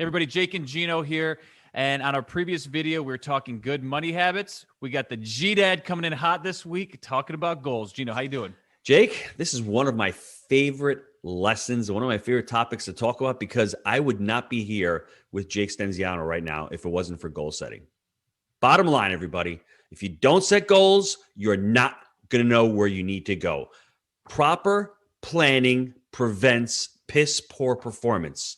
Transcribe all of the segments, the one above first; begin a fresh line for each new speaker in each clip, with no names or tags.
Hey everybody, Jake and Gino here. And on our previous video, we were talking good money habits. We got the G-Dad coming in hot this week, talking about goals. Gino, how you doing?
Jake, this is one of my favorite lessons, one of my favorite topics to talk about because I would not be here with Jake Stenziano right now if it wasn't for goal setting. Bottom line, everybody, if you don't set goals, you're not going to know where you need to go. Proper planning prevents piss poor performance.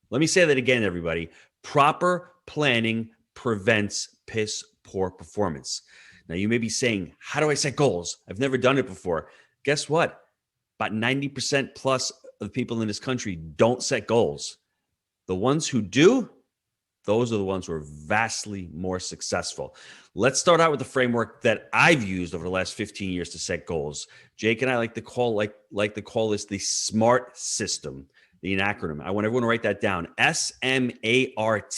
Let me say that again, everybody. Proper planning prevents piss poor performance. Now, you may be saying, how do I set goals? I've never done it before. Guess what? About 90% plus of the people in this country don't set goals. The ones who do, those are the ones who are vastly more successful. Let's start out with the framework that I've used over the last 15 years to set goals. Jake and I like to call this the SMART system, the acronym. I want everyone to write that down. SMART.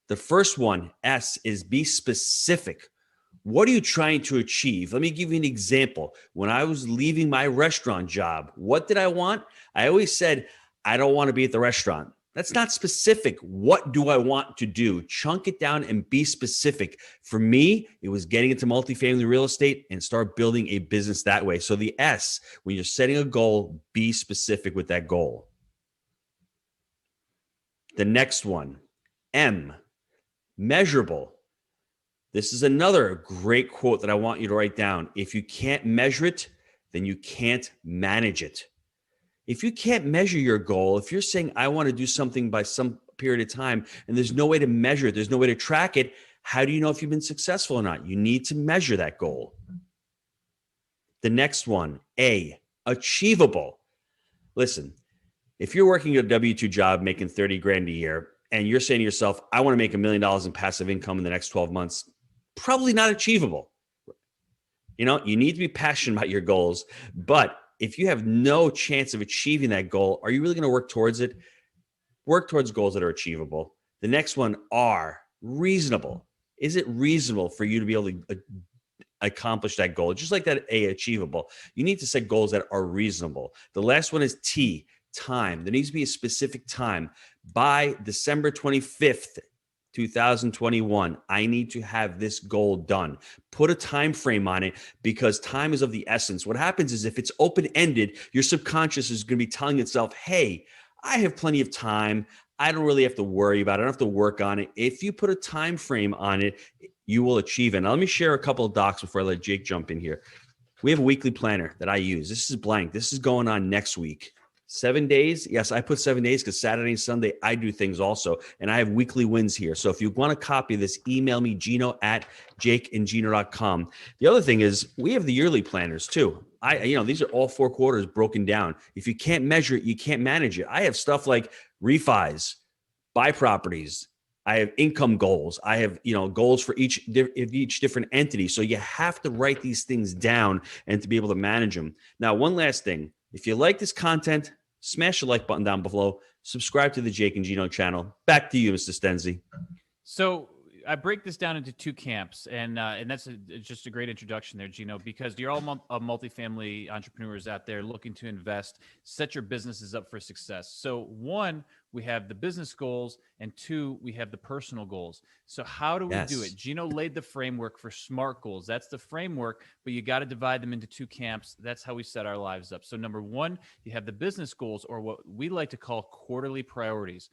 The first one, S, is be specific. What are you trying to achieve? Let me give you an example. When I was leaving my restaurant job, what did I want? I always said, I don't want to be at the restaurant. That's not specific. What do I want to do? Chunk it down and be specific. For me, it was getting into multifamily real estate and start building a business that way. So the S, when you're setting a goal, be specific with that goal. The next one, M, measurable. This is another great quote that I want you to write down. If you can't measure it, then you can't manage it. If you can't measure your goal, if you're saying, I want to do something by some period of time, and there's no way to measure it, there's no way to track it, how do you know if you've been successful or not? You need to measure that goal. The next one, A, achievable. Listen, if you're working a W-2 job making 30 grand a year, and you're saying to yourself, I want to make $1 million in passive income in the next 12 months, probably not achievable. You need to be passionate about your goals, but if you have no chance of achieving that goal, are you really going to work towards it? Work towards goals that are achievable. The next one, R, reasonable. Is it reasonable for you to be able to accomplish that goal? Just like that A, achievable. You need to set goals that are reasonable. The last one is T, time. There needs to be a specific time. By December 25th, 2021, I need to have this goal done. Put a time frame on it because time is of the essence. What happens is if it's open-ended, your subconscious is going to be telling itself, hey, I have plenty of time. I don't really have to worry about it. I don't have to work on it. If you put a time frame on it, you will achieve it. Now, let me share a couple of docs before I let Jake jump in here. We have a weekly planner that I use. This is blank. This is going on next week. 7 days. Yes, I put 7 days because Saturday and Sunday I do things also. And I have weekly wins here. So if you want a copy of this, email me, gino@jakeandgino.com. The other thing is we have the yearly planners too. These are all 4 quarters broken down. If you can't measure it, you can't manage it. I have stuff like refis, buy properties. I have income goals. I have, goals for each different entity. So you have to write these things down and to be able to manage them. Now, one last thing. If you like this content, smash the like button down below. Subscribe to the Jake and Gino channel. Back to you, Mr. Stenzi.
So I break this down into 2 camps, and that's just a great introduction there, Gino, because you're all multifamily entrepreneurs out there looking to invest, set your businesses up for success. So 1, we have the business goals, and 2, we have the personal goals. So how do we do it? Gino laid the framework for SMART goals. That's the framework, but you got to divide them into 2 camps. That's how we set our lives up. So number 1, you have the business goals, or what we like to call quarterly priorities.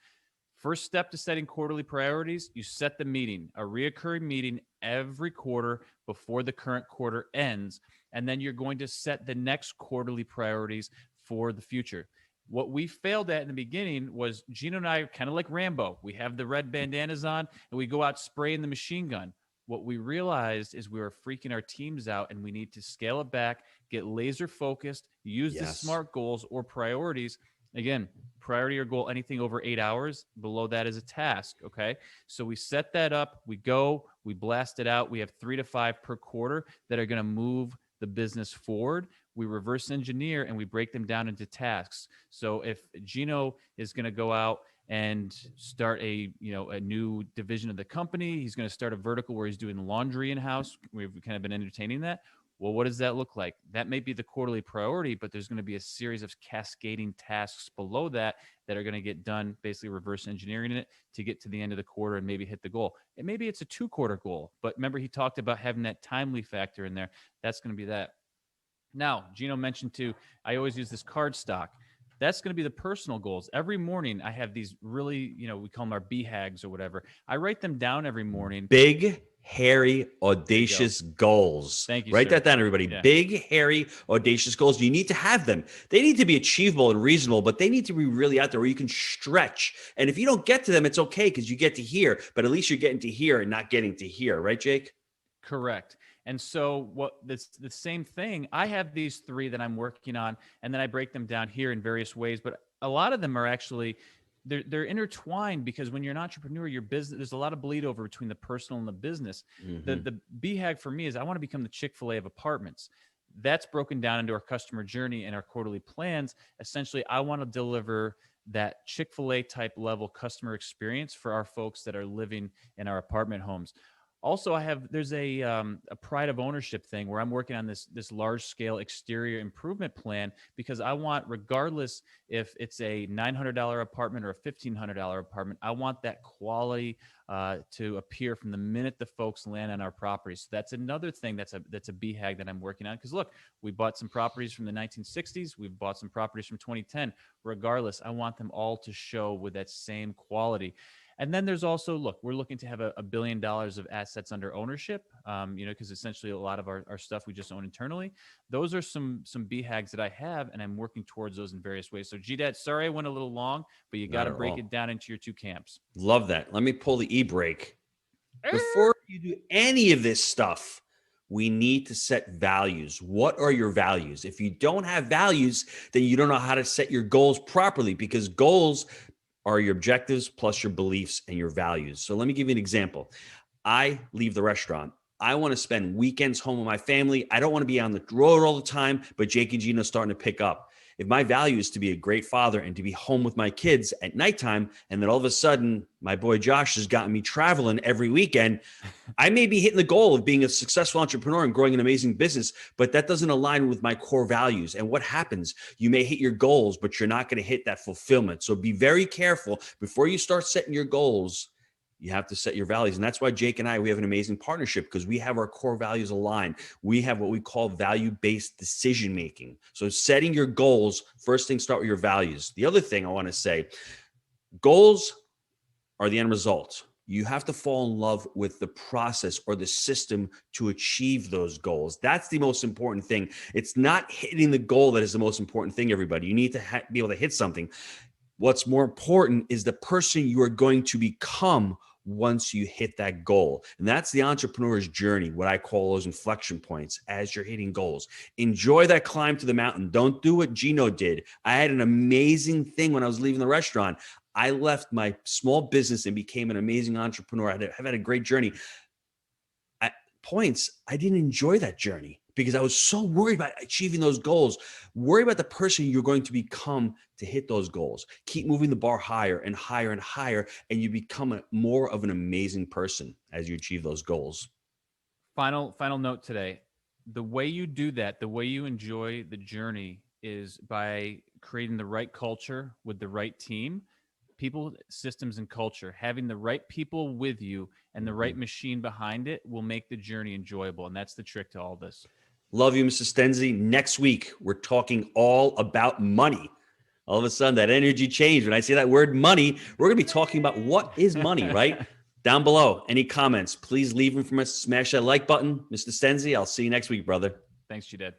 First step to setting quarterly priorities, you set the meeting, a reoccurring meeting every quarter before the current quarter ends, and then you're going to set the next quarterly priorities for the future. What we failed at in the beginning was Gino and I are kind of like Rambo. We have the red bandanas on, and we go out spraying the machine gun. What we realized is we were freaking our teams out, and we need to scale it back, get laser focused, use the SMART goals or priorities. Again, priority or goal, anything over 8 hours, below that is a task, okay? So we set that up, we go, we blast it out. We have 3 to 5 per quarter that are going to move the business forward. We reverse engineer and we break them down into tasks. So if Gino is going to go out and start a new division of the company, he's going to start a vertical where he's doing laundry in-house. We've kind of been entertaining that. Well, what does that look like? That may be the quarterly priority, but there's going to be a series of cascading tasks below that that are going to get done, basically reverse engineering it to get to the end of the quarter and maybe hit the goal. And maybe it's a 2-quarter goal, but remember he talked about having that timely factor in there. That's going to be that. Now, Gino mentioned too, I always use this card stock. That's going to be the personal goals. Every morning, I have these really, we call them our BHAGs or whatever. I write them down every morning.
Big, hairy, audacious goals.
Thank you,
Write
sir.
that down, everybody.
Yeah.
Big, hairy, audacious goals. You need to have them. They need to be achievable and reasonable, but they need to be really out there where you can stretch. And if you don't get to them, it's okay because you get to here, but at least you're getting to here and not getting to here. Right, Jake?
Correct. And so that's the same thing. I have these 3 that I'm working on, and then I break them down here in various ways. But a lot of them are actually they're intertwined because when you're an entrepreneur, your business, there's a lot of bleed over between the personal and the business.
Mm-hmm.
The BHAG for me is I want to become the Chick-fil-A of apartments. That's broken down into our customer journey and our quarterly plans. Essentially, I want to deliver that Chick-fil-A type level customer experience for our folks that are living in our apartment homes. Also, there's a pride of ownership thing where I'm working on this large scale exterior improvement plan because I want, regardless if it's a $900 apartment or a $1,500 apartment, I want that quality to appear from the minute the folks land on our properties. So that's another thing that's a BHAG that I'm working on. Because look, we bought some properties from the 1960s, we've bought some properties from 2010. Regardless, I want them all to show with that same quality. And then there's also, look, we're looking to have $1 billion of assets under ownership, because essentially a lot of our stuff we just own internally. Those are some BHAGs that I have, and I'm working towards those in various ways. So GDAD, sorry I went a little long, but you got to break it down into your 2 camps.
Love that. Let me pull the e-brake. Before you do any of this stuff, we need to set values. What are your values? If you don't have values, then you don't know how to set your goals properly, because goals are your objectives plus your beliefs and your values. So let me give you an example. I leave the restaurant. I want to spend weekends home with my family. I don't want to be on the road all the time, but Jake and Gino are starting to pick up. If my value is to be a great father and to be home with my kids at nighttime, and then all of a sudden my boy Josh has gotten me traveling every weekend, I may be hitting the goal of being a successful entrepreneur and growing an amazing business, but that doesn't align with my core values. And what happens? You may hit your goals, but you're not going to hit that fulfillment. So be very careful before you start setting your goals. You have to set your values. And that's why Jake and I, we have an amazing partnership, because we have our core values aligned. We have what we call value-based decision-making. So setting your goals, first thing, start with your values. The other thing I want to say, goals are the end result. You have to fall in love with the process or the system to achieve those goals. That's the most important thing. It's not hitting the goal that is the most important thing, everybody. You need to be able to hit something. What's more important is the person you are going to become once you hit that goal. And that's the entrepreneur's journey, what I call those inflection points as you're hitting goals. Enjoy that climb to the mountain. Don't do what Gino did. I had an amazing thing when I was leaving the restaurant. I left my small business and became an amazing entrepreneur. I've had a great journey. At points, I didn't enjoy that journey because I was so worried about achieving those goals. Worry about the person you're going to become to hit those goals. Keep moving the bar higher and higher and higher, and you become more of an amazing person as you achieve those goals.
Final note today. The way you do that, the way you enjoy the journey, is by creating the right culture with the right team. People, systems, and culture. Having the right people with you and the right machine behind it will make the journey enjoyable. And that's the trick to all this.
Love you, Mr. Stenzi. Next week, we're talking all about money. All of a sudden, that energy changed. When I say that word money, we're going to be talking about what is money, right? Down below, any comments, please leave them from us. Smash that like button. Mr. Stenzi, I'll see you next week, brother.
Thanks, G-Dad.